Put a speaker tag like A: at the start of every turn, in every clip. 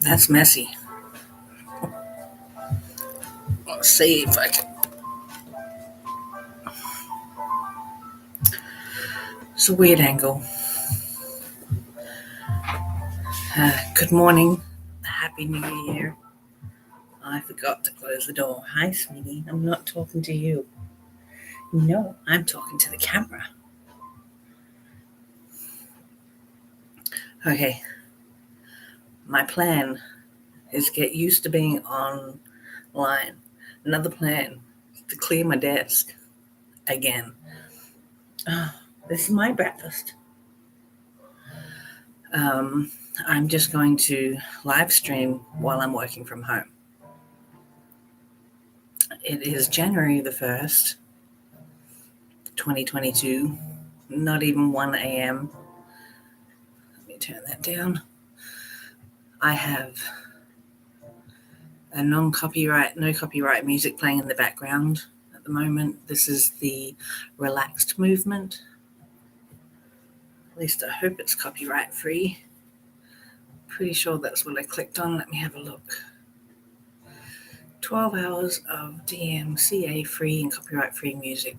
A: That's messy. Let's see if I can. It's a weird angle. Good morning. Happy New Year. I forgot to close the door. Hi, sweetie. I'm not talking to you. No, I'm talking to the camera. Okay. My plan is to get used to being online. Another plan is to clear my desk again. This is my breakfast. I'm just going to live stream while I'm working from home. It is January the 1st, 2022, not even 1 a.m. Let me turn that down. I have a no copyright music playing in the background at the moment. This is the relaxed movement. At least I hope it's copyright free. Pretty sure that's what I clicked on. Let me have a look. 12 hours of DMCA free and copyright free music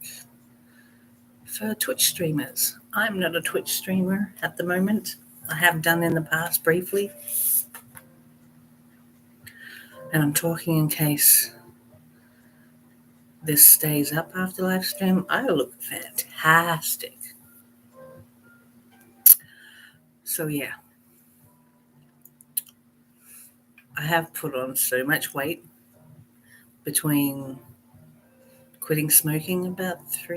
A: for Twitch streamers. I'm not a Twitch streamer at the moment. I have done in the past briefly. And I'm talking in case this stays up after live stream. I look fantastic. So yeah, I have put on so much weight between quitting smoking about 4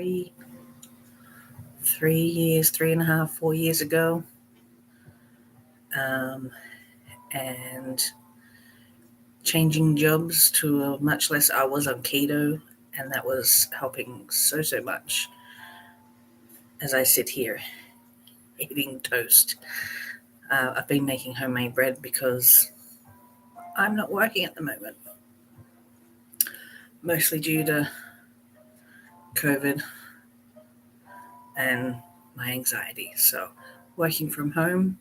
A: years ago, and changing jobs to a much less. I was on keto, and that was helping so much. As I sit here eating toast, I've been making homemade bread because I'm not working at the moment, mostly due to COVID and my anxiety. So working from home,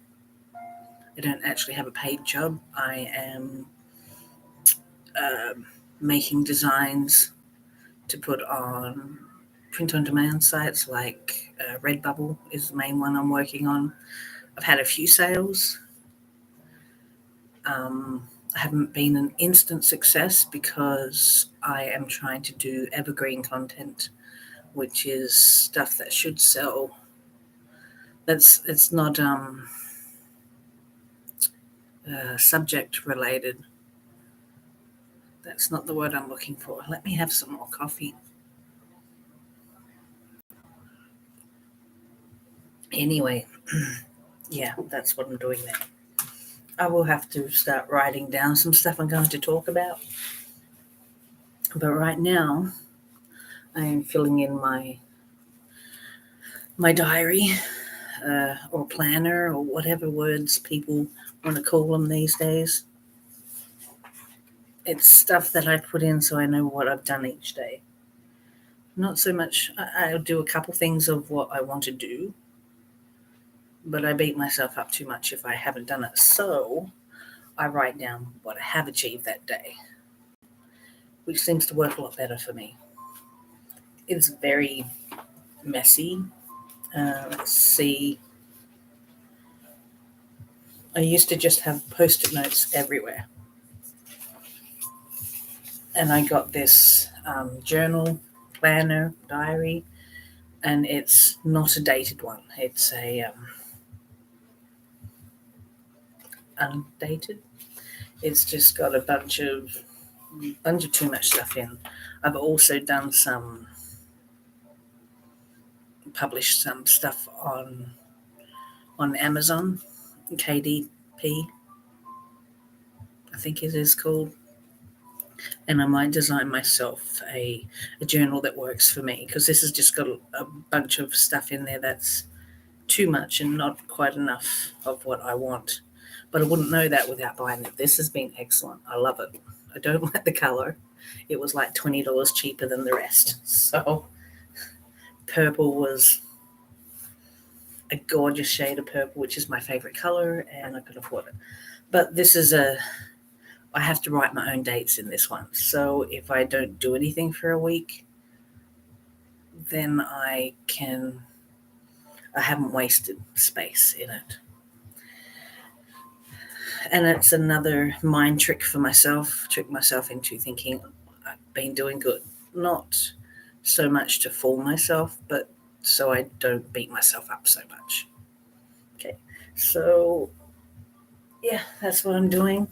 A: I don't actually have a paid job. I am making designs to put on print-on-demand sites like Redbubble is the main one I'm working on. I've had a few sales. I haven't been an instant success because I am trying to do evergreen content, which is stuff that should sell. It's not subject related. That's not the word I'm looking for. Let me have some more coffee. Anyway, yeah, that's what I'm doing now. I will have to start writing down some stuff I'm going to talk about. But right now, I am filling in my diary or planner or whatever words people want to call them these days. It's stuff that I put in so I know what I've done each day. Not so much, I'll do a couple things of what I want to do, but I beat myself up too much if I haven't done it. So I write down what I have achieved that day, which seems to work a lot better for me. It's very messy. Let's see. I used to just have Post-it notes everywhere. And I got this journal, planner, diary, and it's not a dated one. It's a undated. It's just got a bunch of too much stuff in. I've also done published some stuff on Amazon, KDP, I think it is called. And I might design myself a journal that works for me, because this has just got a bunch of stuff in there that's too much and not quite enough of what I want. But I wouldn't know that without buying it. This has been excellent. I love it. I don't like the color. It was like $20 cheaper than the rest. So purple was a gorgeous shade of purple, which is my favorite color, and I could afford it. But I have to write my own dates in this one. So if I don't do anything for a week, then I haven't wasted space in it. And it's another mind trick for myself, trick myself into thinking I've been doing good. Not so much to fool myself, but so I don't beat myself up so much. Okay, so yeah, that's what I'm doing.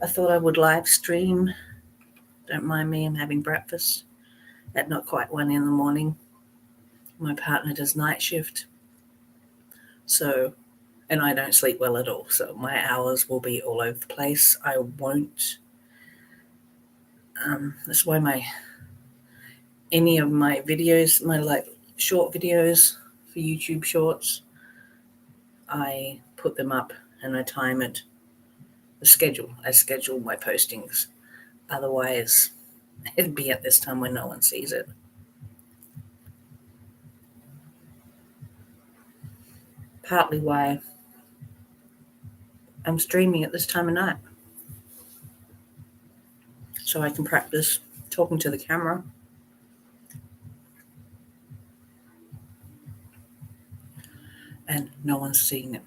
A: I thought I would live stream. Don't mind me, I'm having breakfast at not quite 1 a.m. My partner does night shift, so, and I don't sleep well at all, so my hours will be all over the place. I won't. That's why any of my videos, my short videos for YouTube Shorts, I put them up and I time it. I schedule my postings. Otherwise, it'd be at this time when no one sees it. Partly why I'm streaming at this time of night, so I can practice talking to the camera. And no one's seeing it.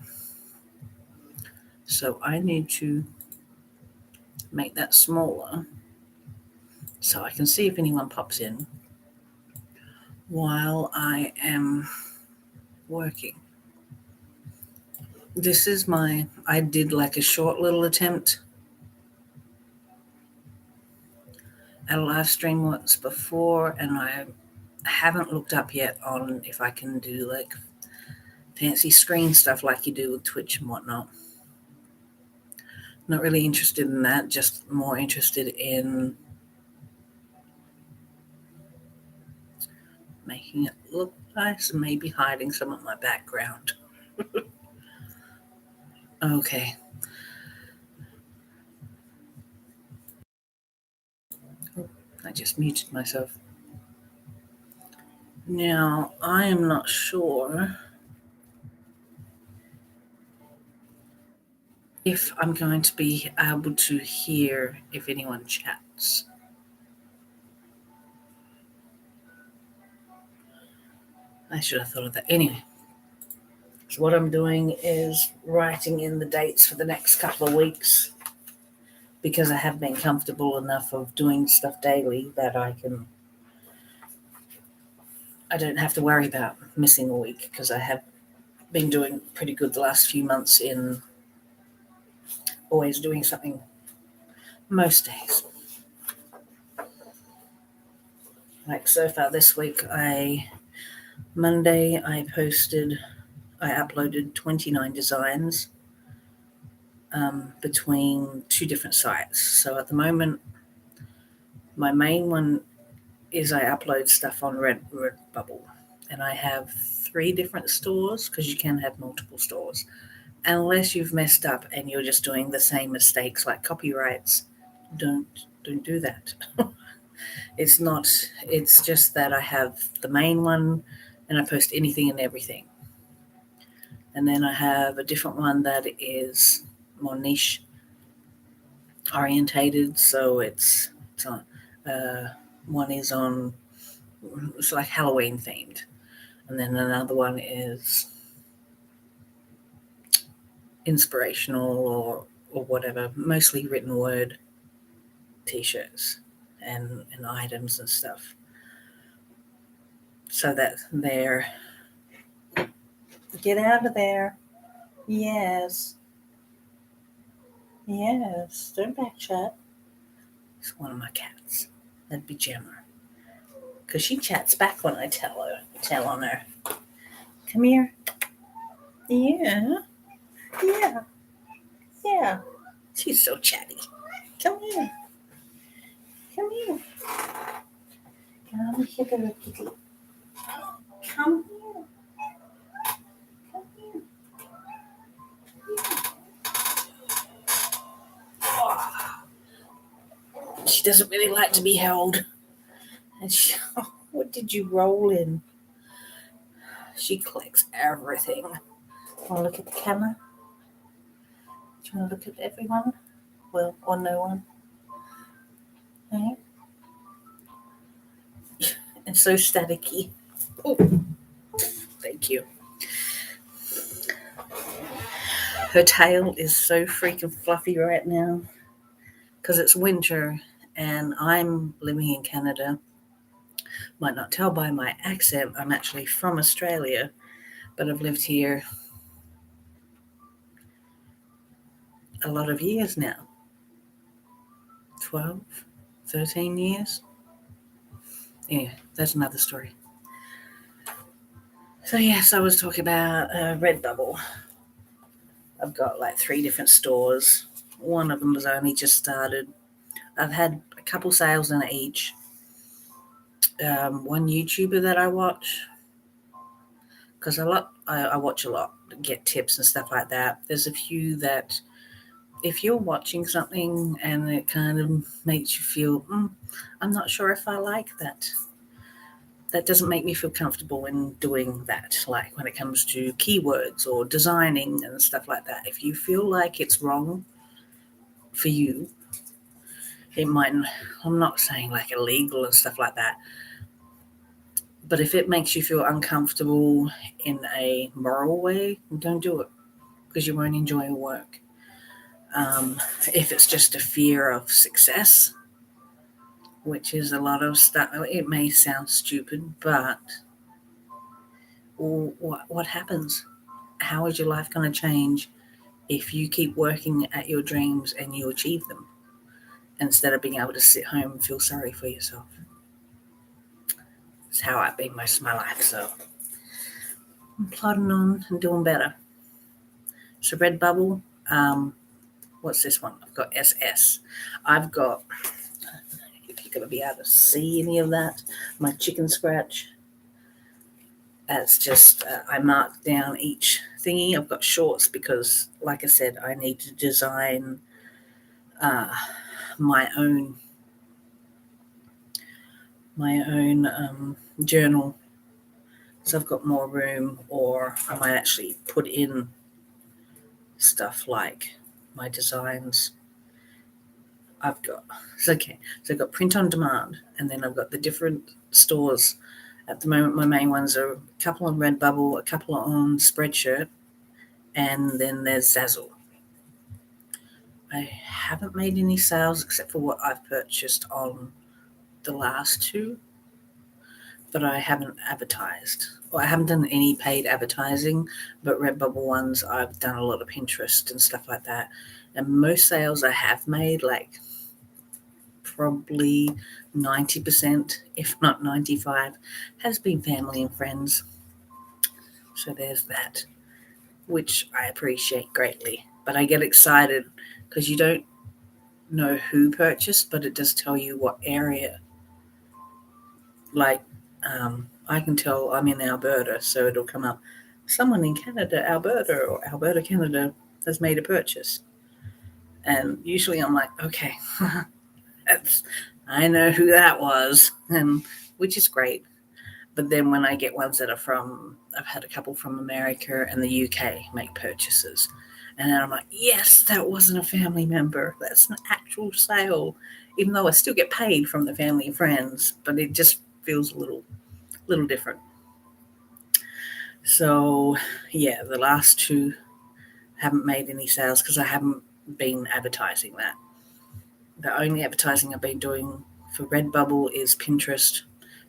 A: So I need to make that smaller so I can see if anyone pops in while I am working. I did like a short little attempt at a live stream once before, and I haven't looked up yet on if I can do like fancy screen stuff like you do with Twitch and whatnot. Not really interested in that, just more interested in making it look nice and maybe hiding some of my background. Okay. I just muted myself. Now, I am not sure if I'm going to be able to hear if anyone chats. I should have thought of that. Anyway, so what I'm doing is writing in the dates for the next couple of weeks because I have been comfortable enough of doing stuff daily that I don't have to worry about missing a week because I have been doing pretty good the last few months in always doing something most days. Like so far this week, Monday I uploaded 29 designs between two different sites. So at the moment, my main one is I upload stuff on Redbubble, and I have 3 different stores because you can have multiple stores. Unless you've messed up and you're just doing the same mistakes like copyrights, don't do that. It's just that I have the main one and I post anything and everything. And then I have a different one that is more niche orientated. So it's on, one is on, it's like Halloween themed. And then another one is inspirational or whatever, mostly written word t-shirts and items and stuff. So that they're, get out of there. Yes, don't back chat. It's one of my cats. That'd be Gemma, because she chats back when I tell on her. Come here. Yeah. She's so chatty. Come here. Come here, little kitty. Come here. Oh, she doesn't really like to be held. And what did you roll in? She collects everything. Oh, look at the camera. Do you want to look at everyone? Well, or no one? Okay. It's so staticky. Oh, thank you. Her tail is so freaking fluffy right now because it's winter and I'm living in Canada. Might not tell by my accent, I'm actually from Australia, but I've lived here a lot of years now. 12, 13 years. Yeah, that's another story. So yes, I was talking about Redbubble. I've got like 3 different stores. One of them was only just started. I've had a couple sales in each. One YouTuber that I watch, because I watch a lot, get tips and stuff like that. There's a few that if you're watching something and it kind of makes you feel, I'm not sure if I like that. That doesn't make me feel comfortable in doing that. Like when it comes to keywords or designing and stuff like that. If you feel like it's wrong for you, it might, I'm not saying like illegal and stuff like that, but if it makes you feel uncomfortable in a moral way, don't do it because you won't enjoy your work. If it's just a fear of success, which is a lot of stuff, it may sound stupid, but what happens? How is your life going to change if you keep working at your dreams and you achieve them instead of being able to sit home and feel sorry for yourself? It's how I've been most of my life, so I'm plodding on and doing better. So Redbubble, what's this one? I've got SS. I've got, if you're going to be able to see any of that, my chicken scratch. That's just, I marked down each thingy. I've got shorts because, like I said, I need to design my own journal. So I've got more room, or I might actually put in stuff like my designs. I've got, so I've got print on demand, and then I've got the different stores. At the moment, my main ones are a couple on Redbubble, a couple on Spreadshirt, and then there's Zazzle. I haven't made any sales except for what I've purchased on the last 2, but I haven't advertised. Well, I haven't done any paid advertising, but Redbubble ones, I've done a lot of Pinterest and stuff like that. And most sales I have made, like probably 90%, if not 95%, has been family and friends. So there's that, which I appreciate greatly. But I get excited because you don't know who purchased, but it does tell you what area. Like, I can tell I'm in Alberta, so it'll come up, someone in Canada, Alberta, or Alberta, Canada, has made a purchase. And usually I'm like, okay, I know who that was, and which is great. But then when I get ones that are from, I've had a couple from America and the UK make purchases. And then I'm like, yes, that wasn't a family member. That's an actual sale. Even though I still get paid from the family and friends, but it just feels a little different. So yeah, the last 2 haven't made any sales because I haven't been advertising that. The only advertising I've been doing for Redbubble is Pinterest.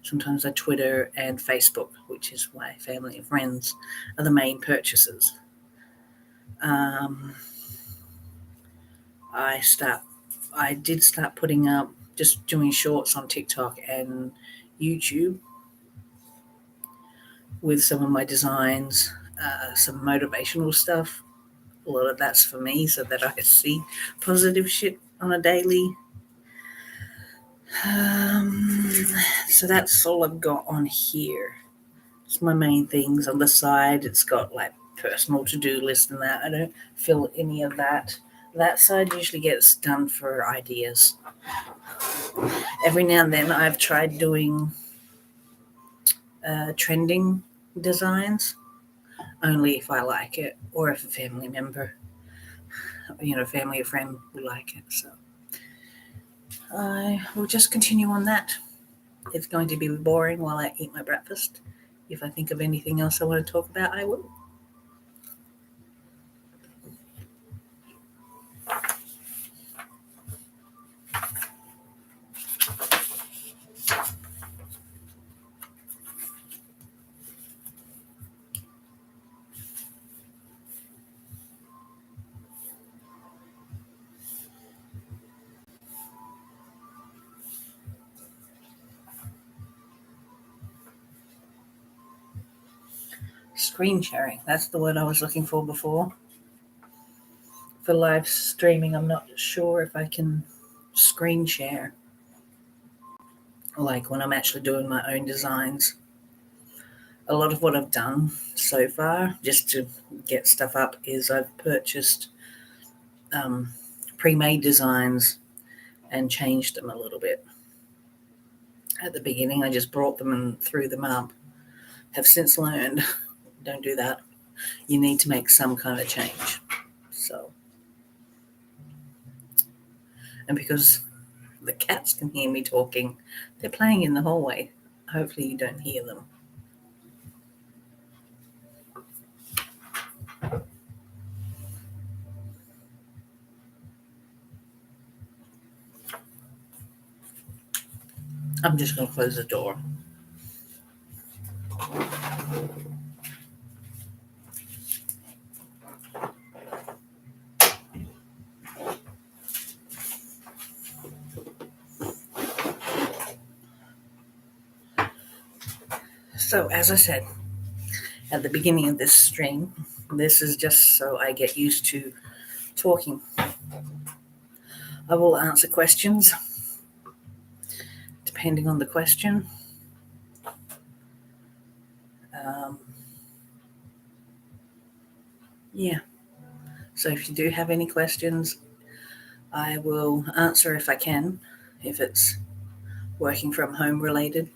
A: Sometimes I Twitter and Facebook, which is why family and friends are the main purchasers. I did start putting up, just doing shorts on TikTok and YouTube with some of my designs, some motivational stuff. A lot of that's for me so that I can see positive shit on a daily. So that's all I've got on here. It's my main things. On the side, it's got like personal to-do list and that. I don't fill any of that. That side usually gets done for ideas. Every now and then I've tried doing trending designs, only if I like it or if a family member family or friend will like it. So I will just continue on that. It's going to be boring while I eat my breakfast. If I think of anything else I want to talk about, I will. Screen sharing. That's the word I was looking for before. For live streaming, I'm not sure if I can screen share, like when I'm actually doing my own designs. A lot of what I've done so far, just to get stuff up, is I've purchased um, pre-made designs and changed them a little bit. At the beginning, I just brought them and threw them up. Have since learned, don't do that. You need to make some kind of change. So, and because the cats can hear me talking, they're playing in the hallway. Hopefully you don't hear them. I'm just going to close the door. So, as I said at the beginning of this stream, this is just so I get used to talking. I will answer questions depending on the question. Yeah. So if you do have any questions, I will answer if I can, if it's working from home related.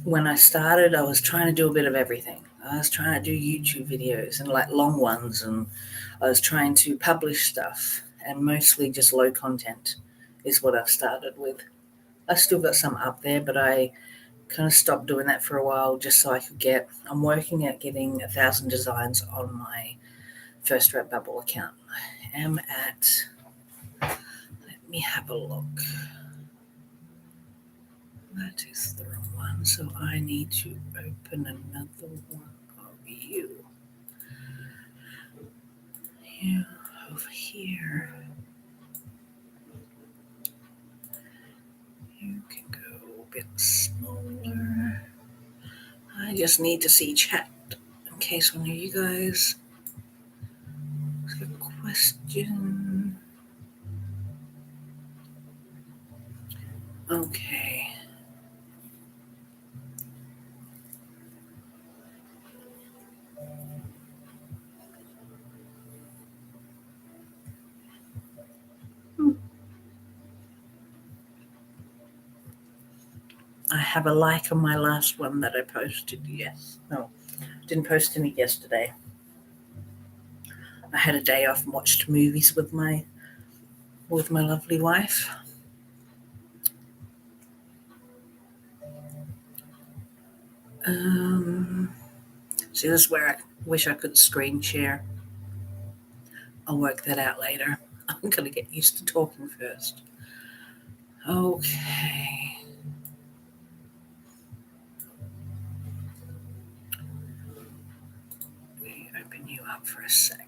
A: When I started, I was trying to do a bit of everything. I was trying to do YouTube videos and like long ones, and I was trying to publish stuff, and mostly just low content is what I've started with. I still got some up there, but I kind of stopped doing that for a while just so I could I'm working at getting 1,000 designs on my First Redbubble account. I am at, let me have a look. That is the wrong one, so I need to open another one of you. You over here. You can go a bit smaller. I just need to see chat in case one of you guys has a question. Okay. I have a like on my last one that I posted. Yes. No, didn't post any yesterday. I had a day off and watched movies with my lovely wife. See, this is where I wish I could screen share. I'll work that out later. I'm going to get used to talking first. Okay. Let me open you up for a sec.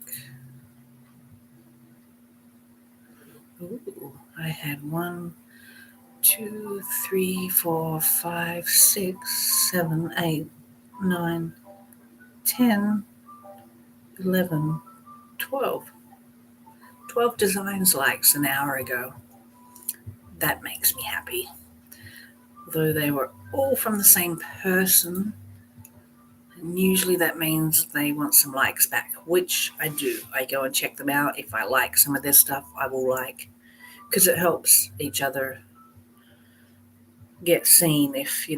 A: Ooh, I had 1, 2, 3, 4, 5, 6, 7, 8, 9, 10, 11, 12. 12 designs likes an hour ago. That makes me happy. Though they were all from the same person, and usually that means they want some likes back, which I do. I go and check them out. If I like some of their stuff, I will like, because it helps each other get seen. If,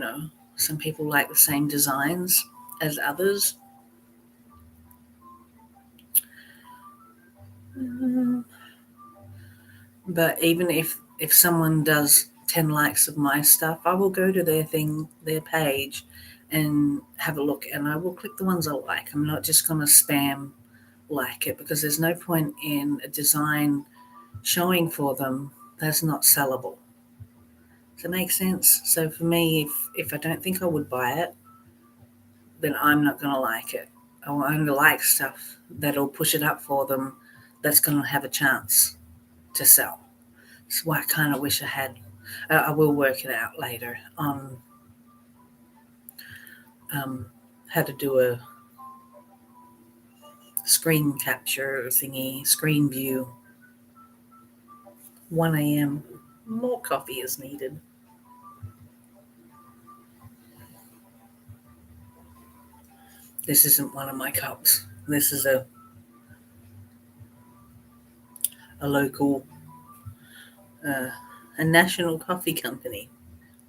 A: some people like the same designs as others, But even if someone does 10 likes of my stuff, I will go to their page and have a look, and I will click the ones I like. I'm not just going to spam like it, because there's no point in a design showing for them that's not sellable. Does that make sense? So for me, if I don't think I would buy it, then I'm not going to like it. I will only like stuff that'll push it up for them, that's going to have a chance to sell. That's why I kind of wish I had. I will work it out later on how to do a screen capture thingy, screen view. 1 a.m. More coffee is needed. This isn't one of my cups. This is a local, a national coffee company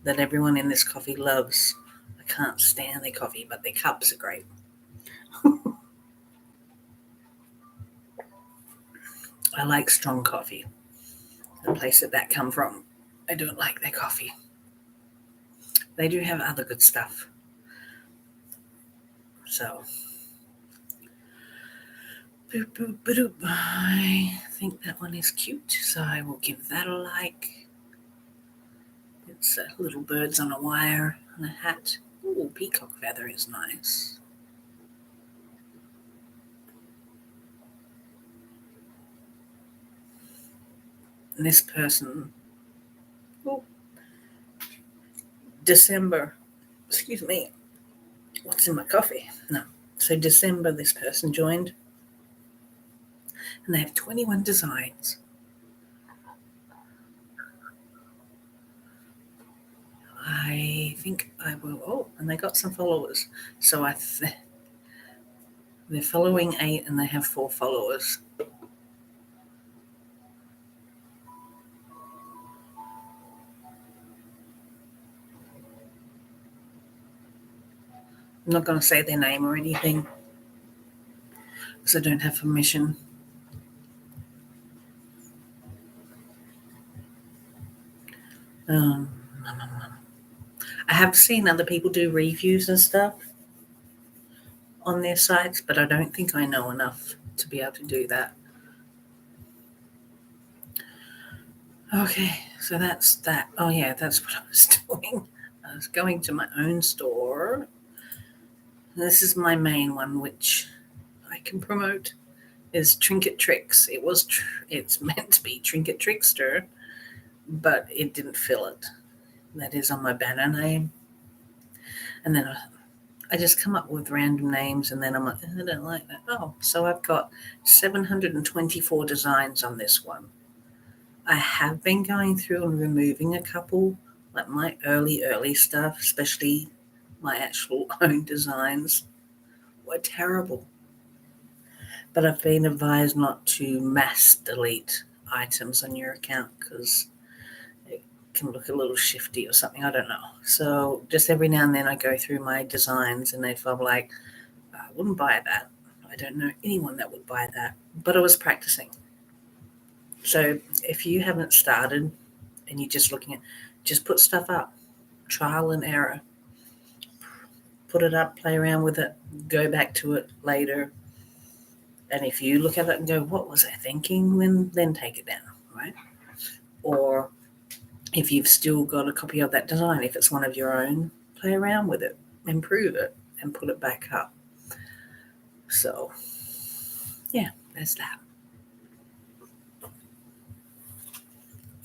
A: that everyone in this coffee loves. I can't stand their coffee, but their cups are great. I like strong coffee. The place that come from, I don't like their coffee. They do have other good stuff. So, boop, boop, boop. I think that one is cute, so I will give that a like. It's little birds on a wire and a hat. Ooh, peacock feather is nice. And this person, oh, December, excuse me, what's in my coffee? No. So December, this person joined, and they have 21 designs. I think I will. Oh, and they got some followers. So they're following 8, and they have 4 followers. I'm not going to say their name or anything, because I don't have permission. I have seen other people do reviews and stuff on their sites, but I don't think I know enough to be able to do that. Okay, so that's that. Oh yeah, that's what I was doing. I was going to my own store. This is my main one, which I can promote, is Trinket Tricks. It's meant to be Trinket Trickster, but it didn't fill it. That is on my banner name. And then I just come up with random names, and then I'm like, I don't like that. Oh, so I've got 724 designs on this one. I have been going through and removing a couple, like my early stuff, especially my actual own designs, were terrible. But I've been advised not to mass delete items on your account, because it can look a little shifty or something. I don't know. So just every now and then I go through my designs, and if I'm like, I wouldn't buy that. I don't know anyone that would buy that. But I was practicing. So if you haven't started and you're just looking at, just put stuff up, trial and error. Put it up, play around with it, go back to it later. And if you look at it and go, what was I thinking? Then take it down, right? Or if you've still got a copy of that design, if it's one of your own, play around with it, improve it, and put it back up. So, yeah, there's that.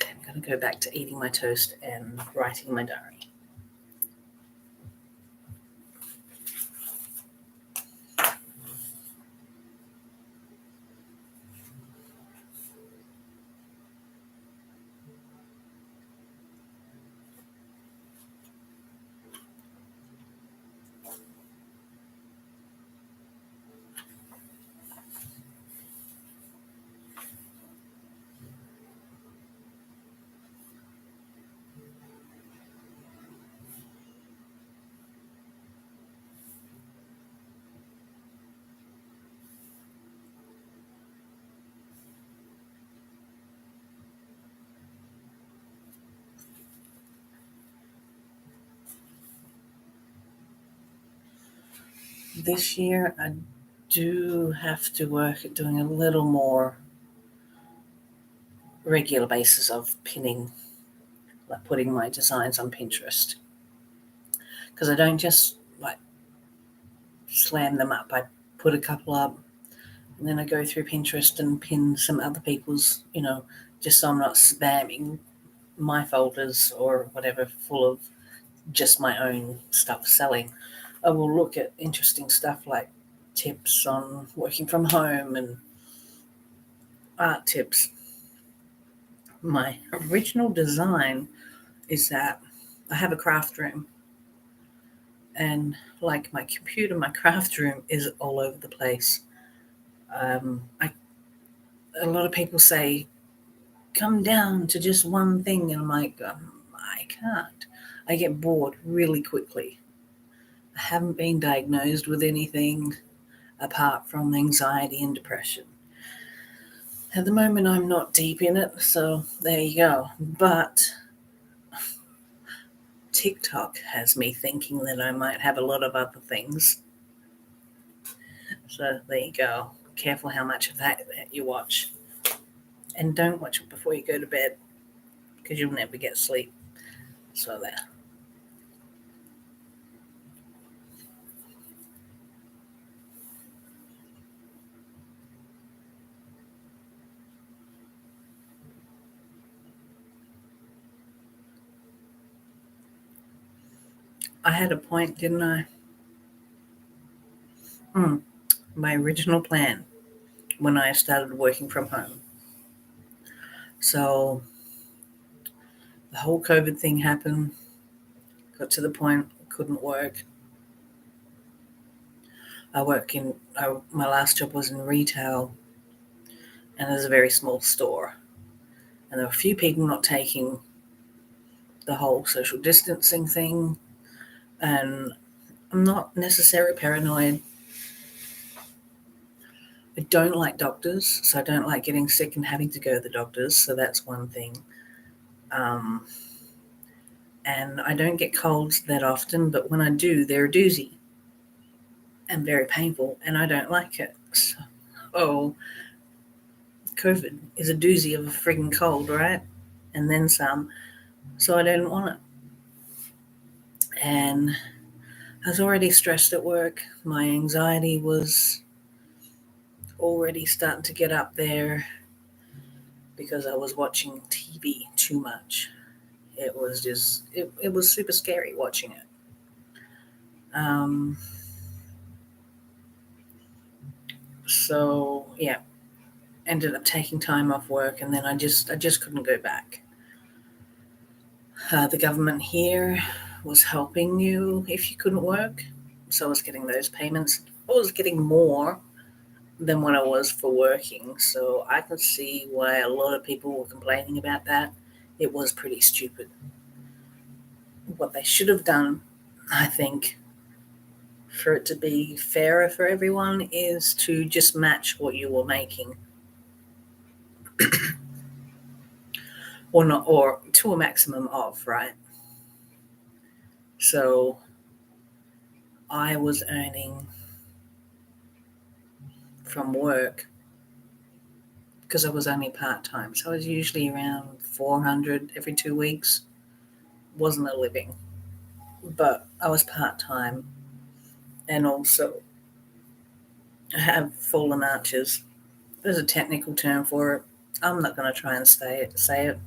A: Okay, I'm going to go back to eating my toast and writing my diary. This year, I do have to work at doing a little more regular basis of pinning, like putting my designs on Pinterest. Because I don't just like slam them up. I put a couple up and then I go through Pinterest and pin some other people's, just so I'm not spamming my folders or whatever full of just my own stuff selling. I will look at interesting stuff like tips on working from home and art tips. My original design is that I have a craft room, and like my computer, my craft room is all over the place. A lot of people say, come down to just one thing, and I'm like, I can't. I get bored really quickly. I haven't been diagnosed with anything apart from anxiety and depression. At the moment, I'm not deep in it, so there you go. But TikTok has me thinking that I might have a lot of other things. So there you go. Careful how much of that you watch. And don't watch it before you go to bed because you'll never get sleep. So there. I had a point, didn't I? My original plan when I started working from home. So the whole COVID thing happened, got to the point I couldn't work. My last job was in retail, and it was a very small store. And there were a few people not taking the whole social distancing thing. And I'm not necessarily paranoid. I don't like doctors, so I don't like getting sick and having to go to the doctors. So that's one thing. Um, and I don't get colds that often, but when I do, they're a doozy and very painful, and I don't like it. So, COVID is a doozy of a frigging cold, right? And then some. So I didn't want it. And I was already stressed at work. My anxiety was already starting to get up there because I was watching TV too much. It was super scary watching it. Um, so yeah, ended up taking time off work, and then I just couldn't go back. The government here was helping you if you couldn't work, so I was getting those payments. I was getting more than what I was for working, so I could see why a lot of people were complaining about that. It was pretty stupid. What they should have done, I think, for it to be fairer for everyone, is to just match what you were making, or not, or to a maximum of, right? So I was earning from work because I was only part time. So I was usually around 400 every 2 weeks. Wasn't a living, but I was part time, and also I have fallen arches. There's a technical term for it. I'm not going to try and say it.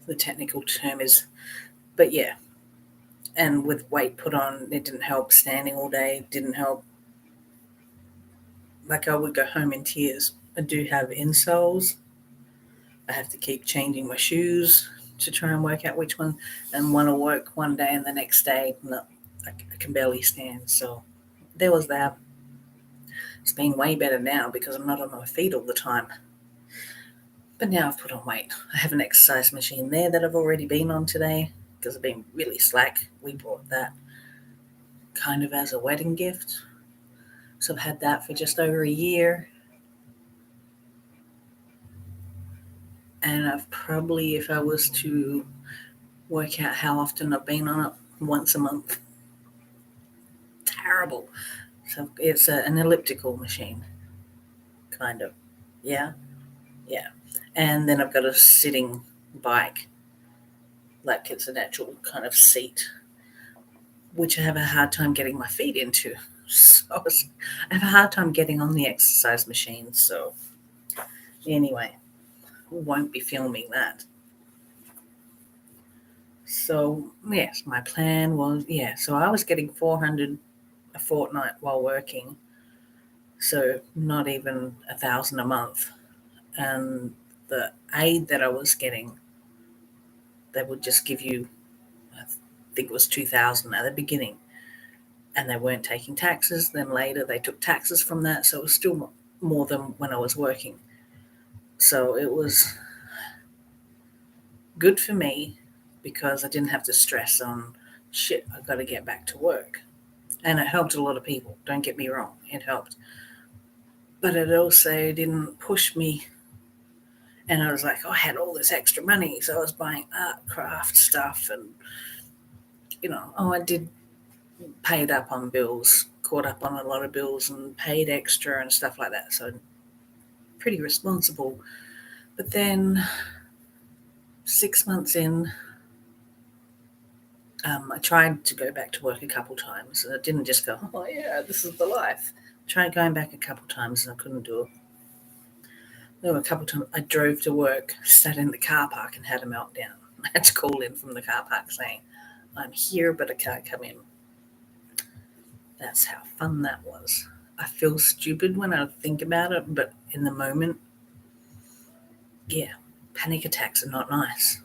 A: The technical term is, but yeah. And with weight put on, it didn't help. Standing all day didn't help. Like I would go home in tears. I do have insoles. I have to keep changing my shoes to try and work out which one. And one will work one day, and the next day, no, I can barely stand. So there was that. It's been way better now because I'm not on my feet all the time. But now I've put on weight. I have an exercise machine there that I've already been on today because I've been really slack. We bought that kind of as a wedding gift. So I've had that for just over a year. And I've probably, if I was to work out how often I've been on it, once a month. terrible. So it's an elliptical machine, kind of. Yeah, yeah. And then I've got a sitting bike, like it's an actual kind of seat, which I have a hard time getting my feet into. So I have a hard time getting on the exercise machine. So anyway, won't be filming that. So yes, my plan was, so I was getting 400 a fortnight while working, so not even 1,000 a month. And the aid that I was getting, they would just give you, I think it was 2,000 at the beginning, and they weren't taking taxes. Then later they took taxes from that, so it was still more than when I was working. So it was good for me because I didn't have to stress on shit, I've got to get back to work. And it helped a lot of people, don't get me wrong, it helped. But it also didn't push me. And I was like, I had all this extra money, so I was buying art, craft stuff, and I did paid up on bills, caught up on a lot of bills, and paid extra and stuff like that. So pretty responsible. But then 6 months in, I tried to go back to work a couple times, and I didn't just go, oh yeah, this is the life. I tried going back a couple times, and I couldn't do it. There were a couple of times I drove to work, sat in the car park, and had a meltdown. I had to call in from the car park saying, I'm here, but I can't come in. That's how fun that was. I feel stupid when I think about it, but in the moment, yeah, panic attacks are not nice.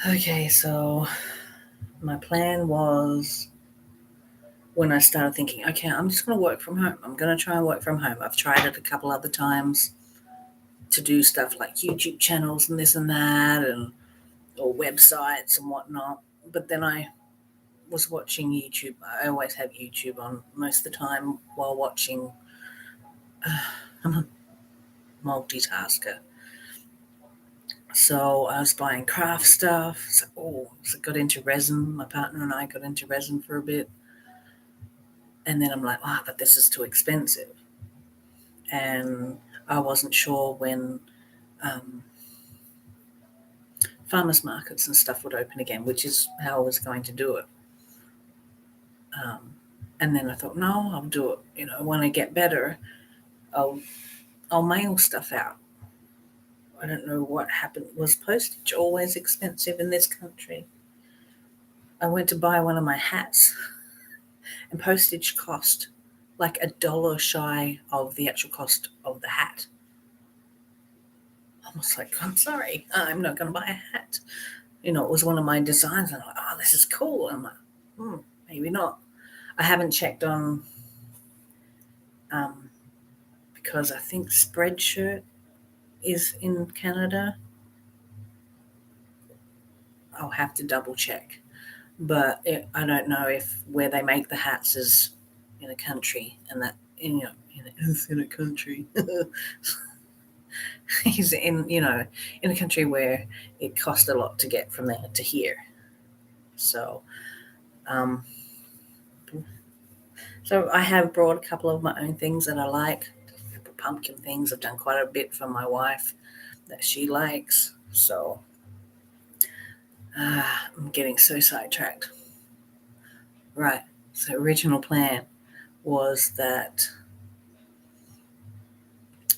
A: Okay, so my plan was, when I started thinking, okay, I'm just going to work from home. I'm going to try and work from home. I've tried it a couple other times to do stuff like YouTube channels and this and that, or websites and whatnot. But then I was watching YouTube. I always have YouTube on most of the time while watching. I'm a multitasker. So I was buying craft stuff. So I got into resin. My partner and I got into resin for a bit. And then I'm like, but this is too expensive. And I wasn't sure when farmers markets and stuff would open again, which is how I was going to do it. And then I thought, no, I'll do it. When I get better, I'll mail stuff out. I don't know what happened. Was postage always expensive in this country? I went to buy one of my hats, and postage cost like $1 shy of the actual cost of the hat. I was like, I'm sorry, I'm not going to buy a hat. It was one of my designs, and I'm like, this is cool. I'm like, maybe not. I haven't checked on, because I think Spreadshirt is in Canada. I'll have to double check. But I don't know if where they make the hats is in a country, and that in a country. He's in a country where it cost a lot to get from there to here. So I have brought a couple of my own things that I like, pumpkin things. I've done quite a bit for my wife that she likes. So I'm getting so sidetracked. Right. So original plan was that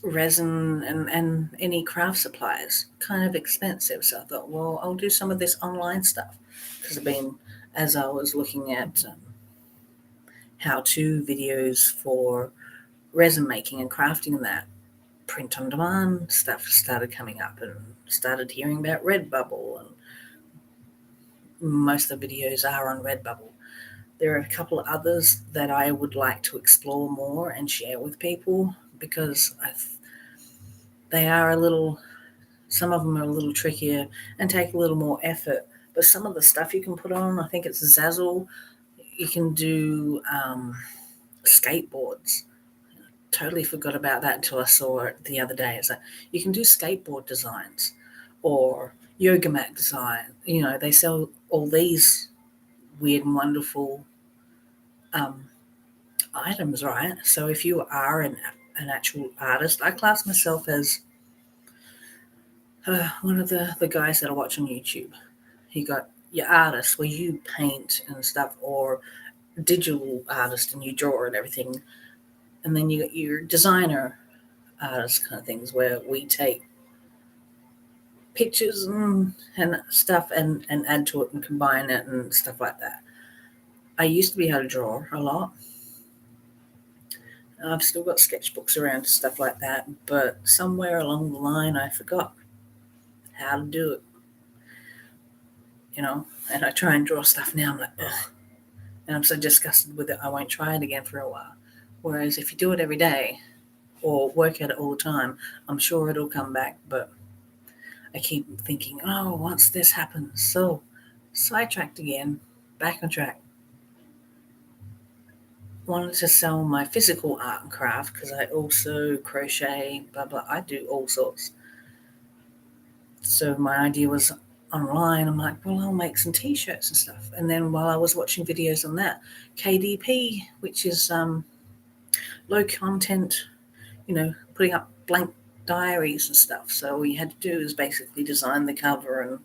A: resin and any craft supplies kind of expensive. So I thought, well, I'll do some of this online stuff, because as I was looking at how-to videos for resin making and crafting, and that print on demand stuff started coming up, and started hearing about Redbubble, and most of the videos are on Redbubble. There are a couple of others that I would like to explore more and share with people, because they are some of them are a little trickier and take a little more effort. But some of the stuff you can put on, I think it's Zazzle, you can do skateboards. Totally forgot about that until I saw it the other day. It's like you can do skateboard designs or yoga mat design. They sell all these weird and wonderful items, right? So if you are an actual artist, I class myself as one of the guys that I watch on YouTube. You got your artist where you paint and stuff, or digital artist and you draw and everything. And then you got your designer artist kind of things where we take pictures and stuff and add to it and combine it and stuff like that. I used to be able to draw a lot. I've still got sketchbooks around, stuff like that, but somewhere along the line I forgot how to do it, and I try and draw stuff now. I'm like, ugh, and I'm so disgusted with it, I won't try it again for a while. Whereas if you do it every day or work at it all the time, I'm sure it'll come back, but I keep thinking, oh, once this happens, so sidetracked again, back on track. Wanted to sell my physical art and craft because I also crochet, blah, blah, I do all sorts. So my idea was online, I'm like, well, I'll make some t-shirts and stuff. And then while I was watching videos on that, KDP, which is low content, putting up blank diaries and stuff. So all you had to do is basically design the cover and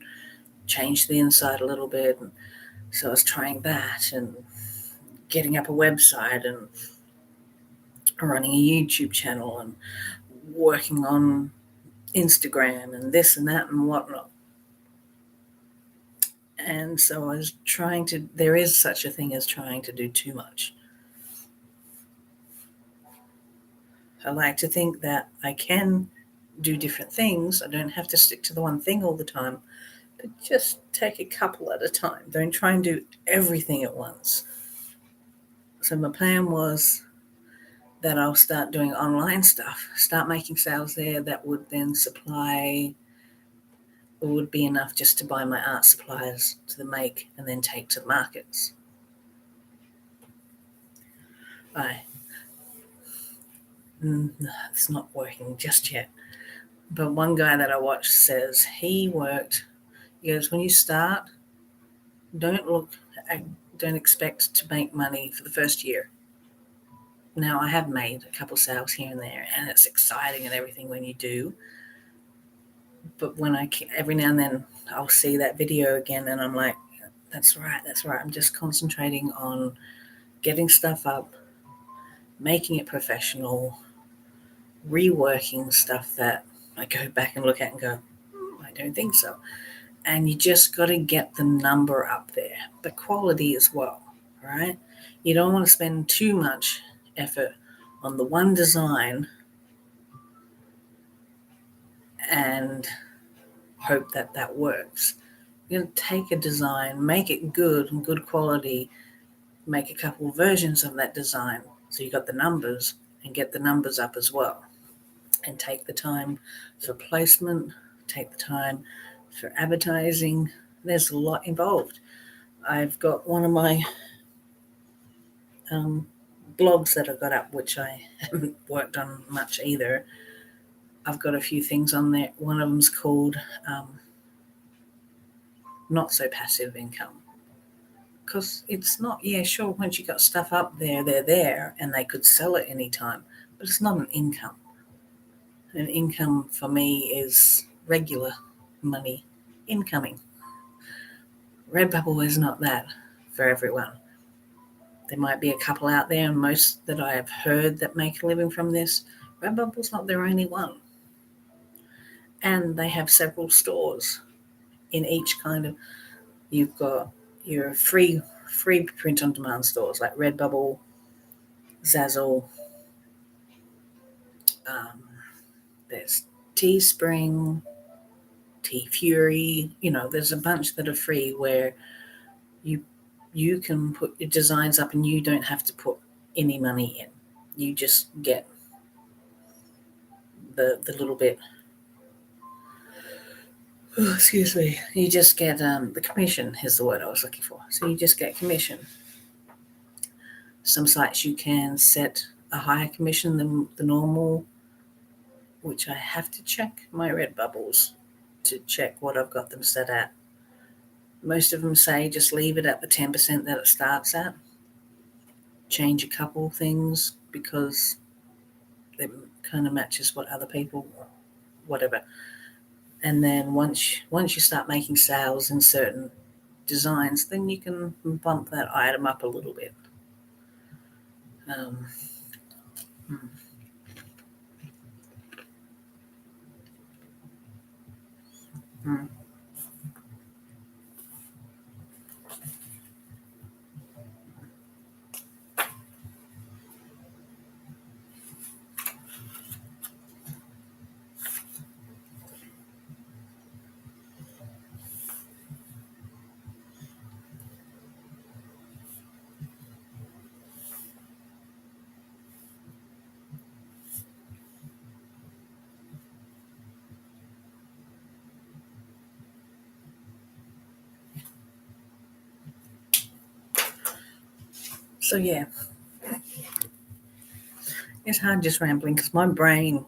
A: change the inside a little bit. And so I was trying that and getting up a website and running a YouTube channel and working on Instagram and this and that and whatnot. And so I was there is such a thing as trying to do too much. I like to think that I can do different things. I don't have to stick to the one thing all the time, but just take a couple at a time. Don't try and do everything at once. So my plan was that I'll start doing online stuff, start making sales there that would then supply, or would be enough just to buy my art supplies to the make and then take to the markets. It's not working just yet. But one guy that I watched says he goes, when you start, don't expect to make money for the first year. Now, I have made a couple sales here and there, and it's exciting and everything when you do. But every now and then I'll see that video again and I'm like, that's right. I'm just concentrating on getting stuff up, making it professional, reworking stuff that I go back and look at and go, I don't think so. And you just got to get the number up there, but quality as well, right? You don't want to spend too much effort on the one design and hope that works. You're going to take a design, make it good and good quality, make a couple of versions of that design so you got the numbers, and get the numbers up as well. And take the time for placement, take the time for advertising. There's a lot involved. I've got one of my blogs that I've got up, which I haven't worked on much either. I've got a few things on there. One of them's called Not So Passive Income. Because it's not, sure, once you got stuff up there, they're there and they could sell it anytime, but it's not an income. An income for me is regular money incoming. Redbubble is not that for everyone. There might be a couple out there, and most that I have heard that make a living from this. Redbubble's not their only one. And they have several stores in each kind of, you've got your free print on demand stores like Redbubble, Zazzle, there's Teespring, TeeFury, there's a bunch that are free where you can put your designs up and you don't have to put any money in. You just get the little bit, excuse me, you just get the commission is the word I was looking for. So you just get commission. Some sites you can set a higher commission than the normal, which I have to check my Redbubbles to check what I've got them set at. Most of them say just leave it at the 10% that it starts at. change a couple things because it kind of matches what other people, whatever. And then once you start making sales in certain designs, then you can bump that item up a little bit. Um, hmm. Hmm. So yeah, it's hard just rambling because my brain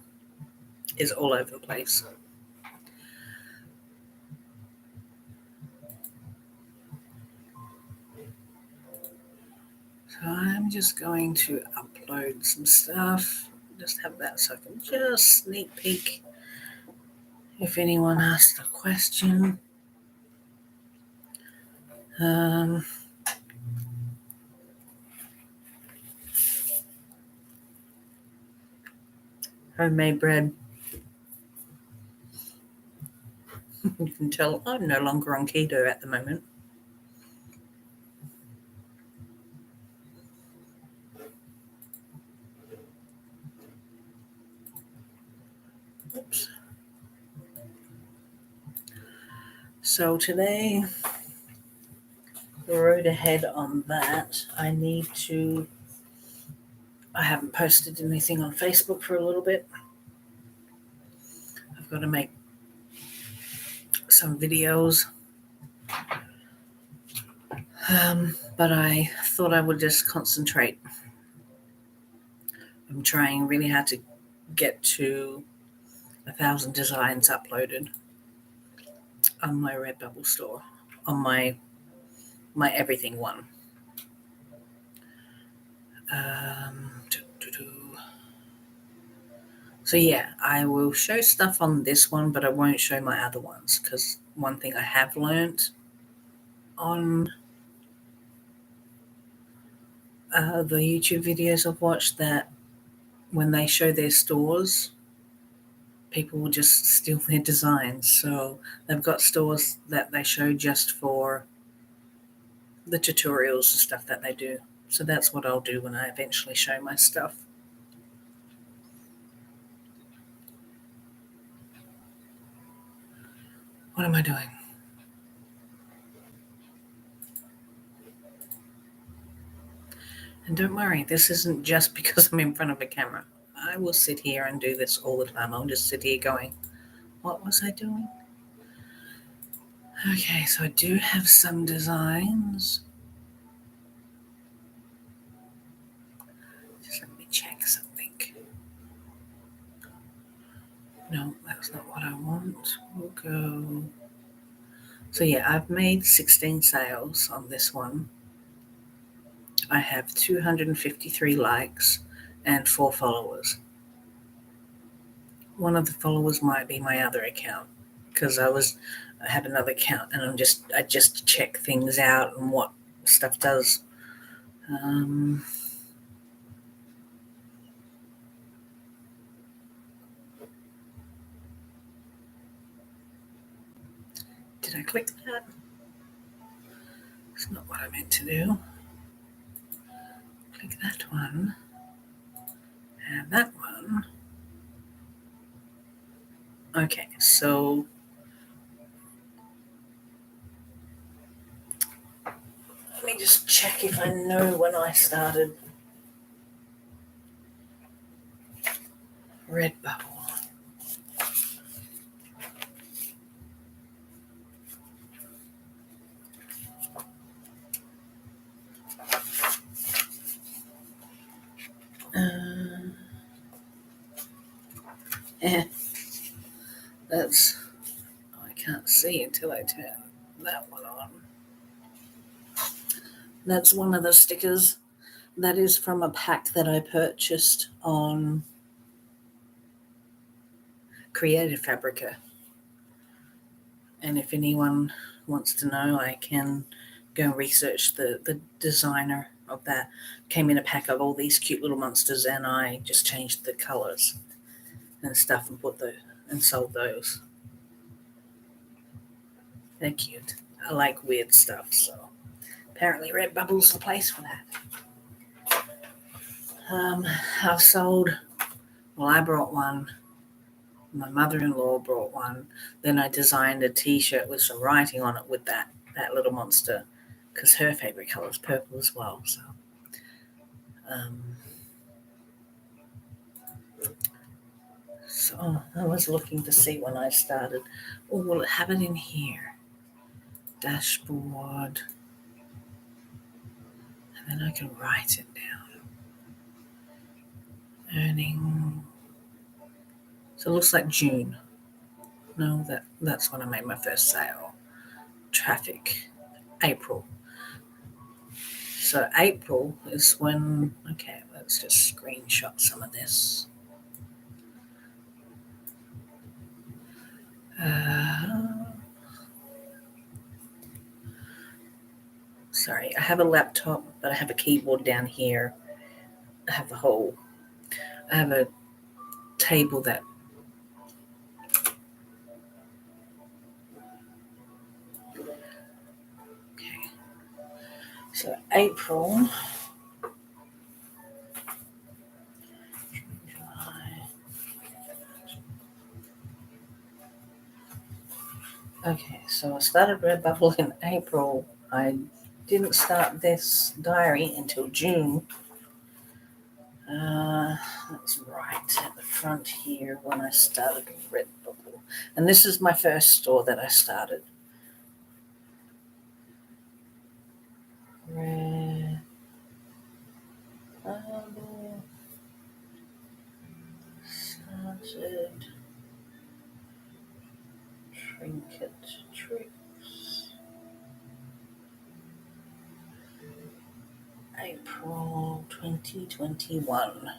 A: is all over the place. So I'm just going to upload some stuff. Just have that so I can just sneak peek if anyone asks a question. Um, Homemade bread. You can tell I'm no longer on keto at the moment. Oops. So today, the road ahead on that, I haven't posted anything on Facebook for a little bit. I've got to make some videos. But I thought I would just concentrate. I'm trying really hard to get to 1,000 designs uploaded on my Redbubble store, on my everything one. So yeah, I will show stuff on this one, but I won't show my other ones because one thing I have learned on the YouTube videos I've watched, that when they show their stores, people will just steal their designs. So they've got stores that they show just for the tutorials and stuff that they do. So that's what I'll do when I eventually show my stuff. What am I doing? And don't worry, this isn't just because I'm in front of a camera. I will sit here and do this all the time. I'll just sit here going, what was I doing? Okay, so I do have some designs. Just let me check something. No, that's not what I want. We'll go. So yeah, I've made 16 sales on this one. I have 253 likes and 4 followers. One of the followers might be my other account because I had another account and I just check things out and what stuff does. Did I click that? It's not what I meant to do. Click that one and that one. Okay, so let me just check if I know when I started Redbubble. Eh, that's, I can't see until I turn that one on. That's one of the stickers That is from a pack that I purchased on Creative Fabrica. And if anyone wants to know, I can go and research the designer of that. Came in a pack of all these cute little monsters, and I just changed the colors and stuff and sold those. They're cute. I like weird stuff, so apparently Redbubble's the place for that. I've sold, well, I brought one. My mother-in-law brought one. Then I designed a T-shirt with some writing on it with that little monster, because her favorite color is purple as well. So I was looking to see when I started. Oh, will it have it in here? Dashboard. And then I can write it down. Earning. So it looks like June. No, that's when I made my first sale. Traffic. April. So April is when, okay, let's just screenshot some of this. Sorry, I have a laptop, but I have a keyboard down here. I have a table that okay. So April, July. Okay, so I started Redbubble in April. I didn't start this diary until June. That's right at the front here when I started Redbubble. And this is my first store that I started. Redbubble started Trinket Tricks. April 2021.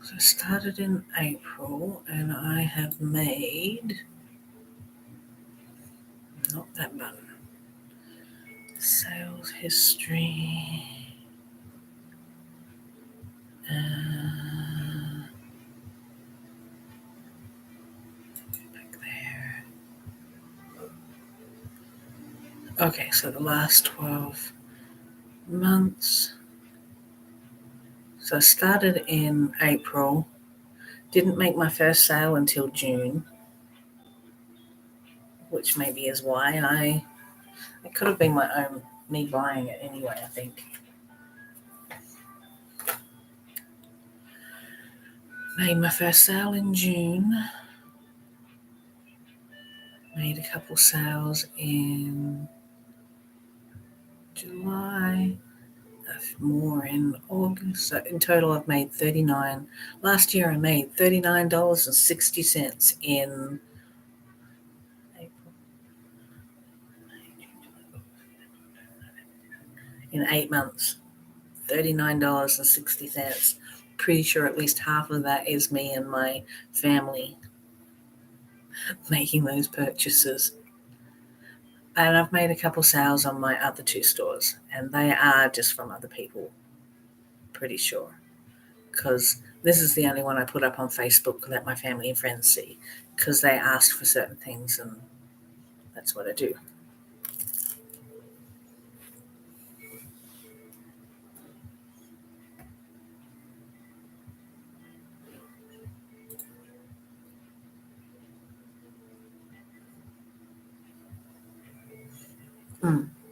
A: So I started in April and I have made, not that button, sales history. Back there. Okay, so the last 12 months. So I started in April, didn't make my first sale until June, which maybe is why it could have been me buying it anyway, I think. Made my first sale in June. Made a couple sales in July. More in August. So in total, I've made $39. Last year, I made $39.60 in April. In 8 months, $39.60. Pretty sure at least half of that is me and my family making those purchases. And I've made a couple sales on my other 2 stores, and they are just from other people, pretty sure. Because this is the only one I put up on Facebook that my family and friends see, because they ask for certain things, and that's what I do.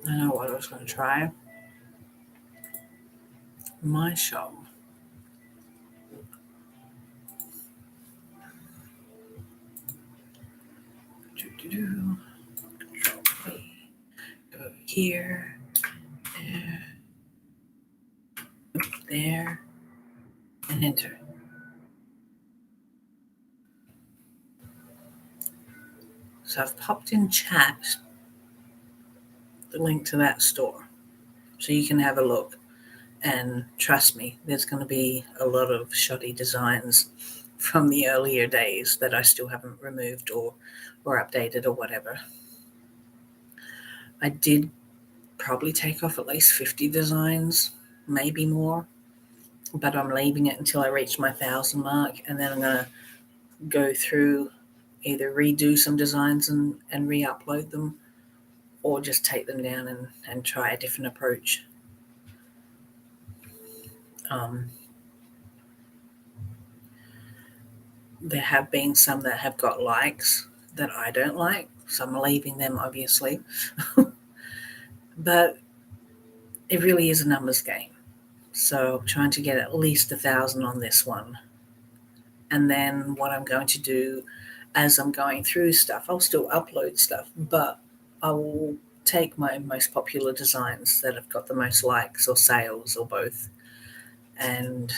A: I know what I was going to try. My shop. Control V. Go here. There. And enter. So I've popped in chat the link to that store so you can have a look. And trust me, there's going to be a lot of shoddy designs from the earlier days that I still haven't removed or updated or whatever. I did probably take off at least 50 designs, maybe more, but I'm leaving it until I reach my 1,000 mark, and then I'm going to go through, either redo some designs and re-upload them, or just take them down and try a different approach. There have been some that have got likes that I don't like, so I'm leaving them, obviously. But it really is a numbers game. So I'm trying to get at least 1,000 on this one. And then what I'm going to do as I'm going through stuff, I'll still upload stuff, but I will take my most popular designs that have got the most likes or sales or both, and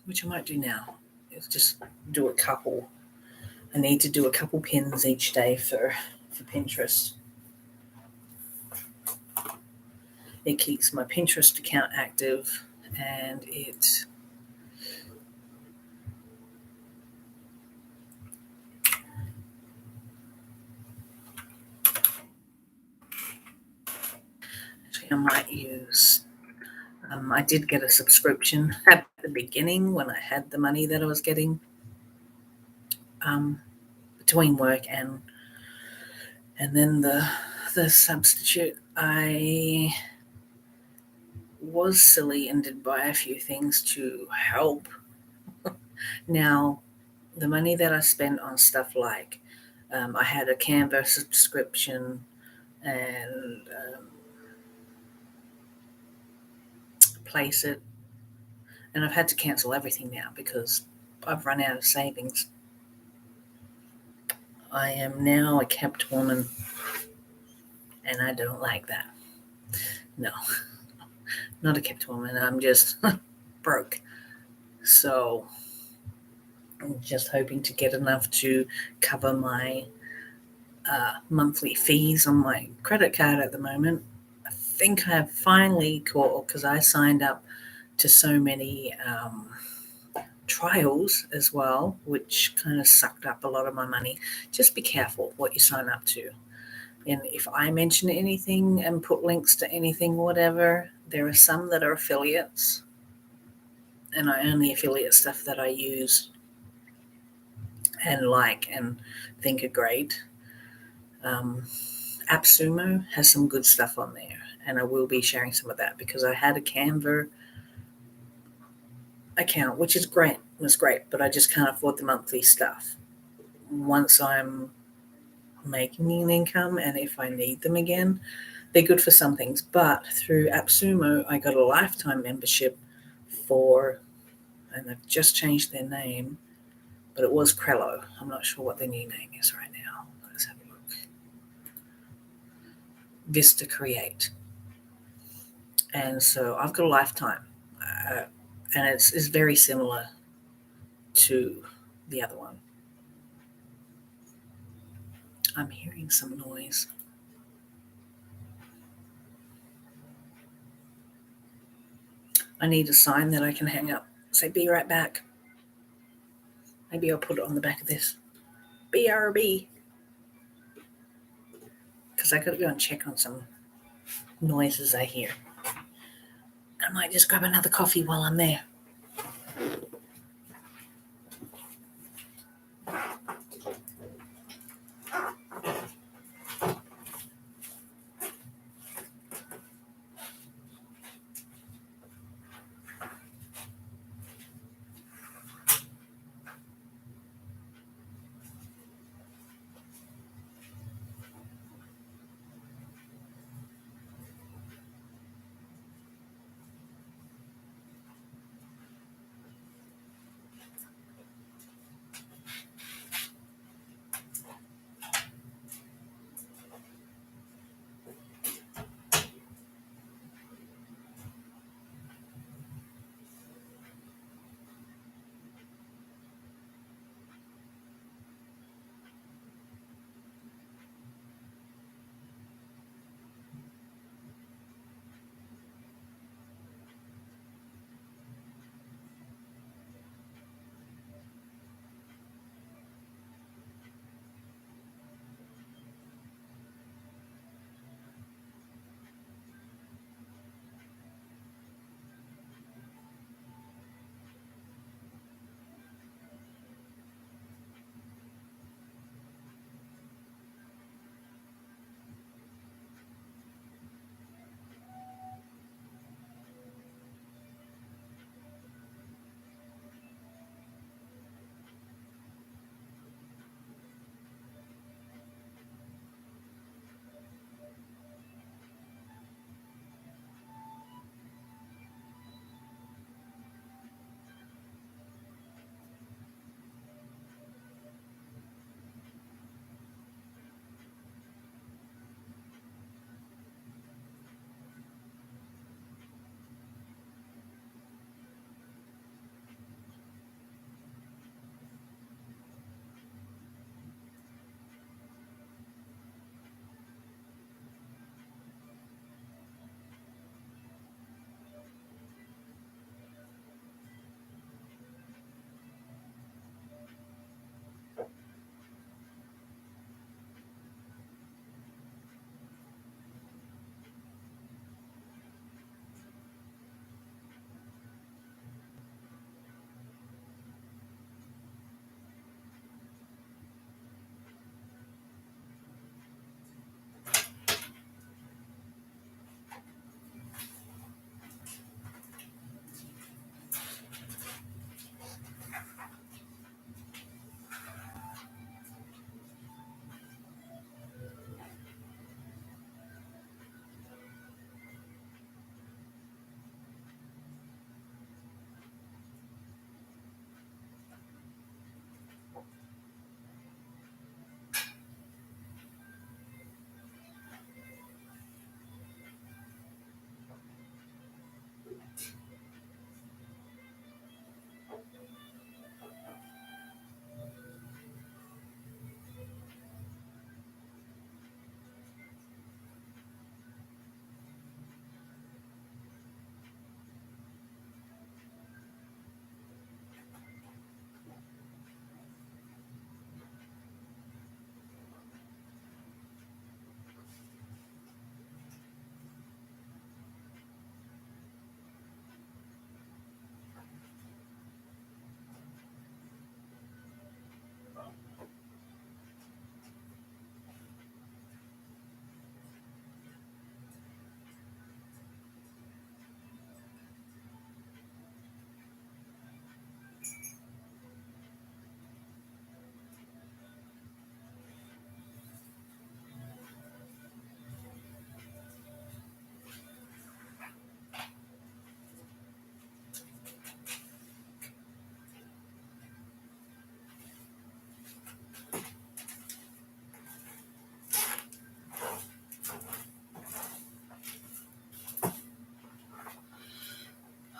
A: which I might do now, is just do a couple. I need to do a couple pins each day for Pinterest. It keeps my Pinterest account active, and it actually I might use. I did get a subscription at the beginning when I had the money that I was getting between work and then the substitute. I was silly and did buy a few things to help. Now, the money that I spent on stuff like I had a Canva subscription and Place It, and I've had to cancel everything now because I've run out of savings. I am now a kept woman, and I don't like that. No, not a kept woman. I'm just broke. So I'm just hoping to get enough to cover my monthly fees on my credit card at the moment. I think I've finally caught, because I signed up to so many trials as well, which kind of sucked up a lot of my money. Just be careful what you sign up to. And if I mention anything and put links to anything, whatever, there are some that are affiliates, and I only affiliate stuff that I use and like and think are great. AppSumo has some good stuff on there, and I will be sharing some of that because I had a Canva account, which is great. It was great, but I just can't afford the monthly stuff. Once I'm making an income, and if I need them again, they're good for some things. But through AppSumo, I got a lifetime membership for, and they've just changed their name, but it was Crello. I'm not sure what their new name is right now. Let's have a look. Vista Create. And so I've got a lifetime, and it's very similar to the other one. I'm hearing some noise. I need a sign that I can hang up. Say, be right back. Maybe I'll put it on the back of this. BRB. Because I got to go and check on some noises I hear. I might just grab another coffee while I'm there.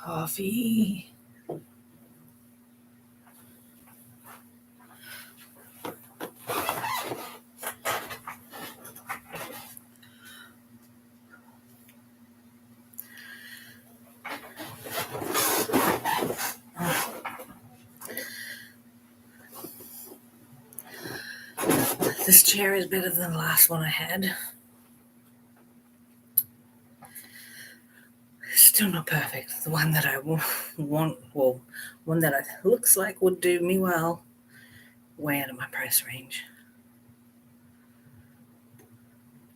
A: coffee. This chair is better than the last one I had. Still not perfect. The one that I want, well, one that looks like would do me well, way out of my price range.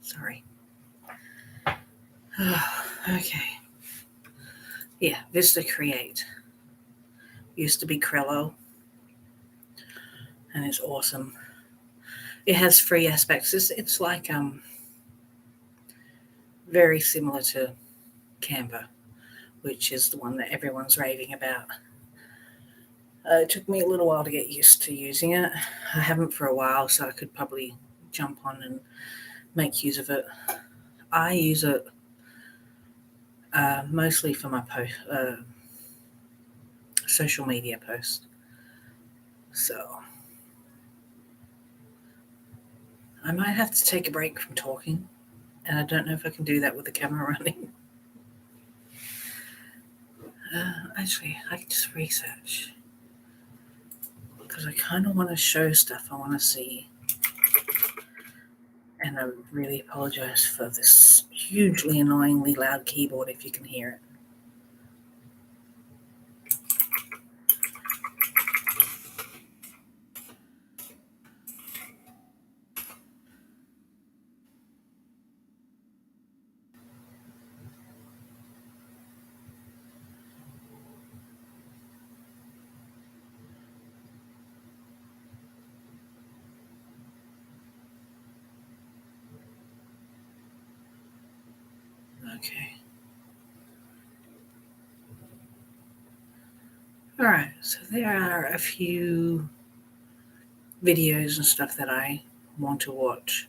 A: Sorry. Okay. Yeah, Vista Create. Used to be Crello, and it's awesome. It has free aspects. It's like very similar to Canva, which is the one that everyone's raving about. It took me a little while to get used to using it. I haven't for a while, so I could probably jump on and make use of it. I use it mostly for my social media posts. So I might have to take a break from talking, and I don't know if I can do that with the camera running. Actually, I can just research, because I kind of want to show stuff I want to see. And I really apologize for this hugely annoyingly loud keyboard if you can hear it. Okay. All right, so there are a few videos and stuff that I want to watch.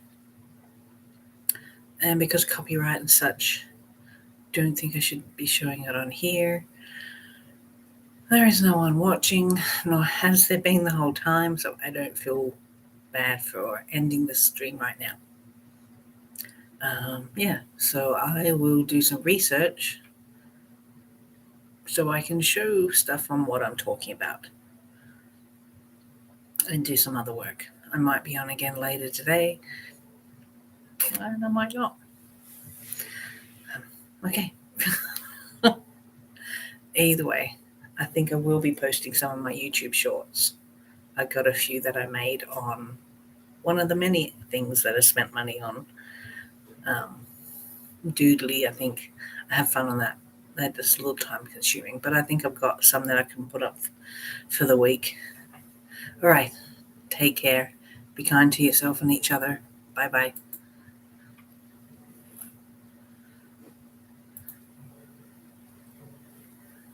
A: And because copyright and such, don't think I should be showing it on here. There is no one watching, nor has there been the whole time, so I don't feel bad for ending the stream right now. Yeah, so I will do some research so I can show stuff on what I'm talking about and do some other work. I might be on again later today, and I might not. Okay. Either way, I think I will be posting some of my YouTube shorts. I got a few that I made on one of the many things that I spent money on. Doodly, I think I have fun on that. That is a little time consuming, but I think I've got some that I can put up for the week. All right, take care. Be kind to yourself and each other. Bye-bye.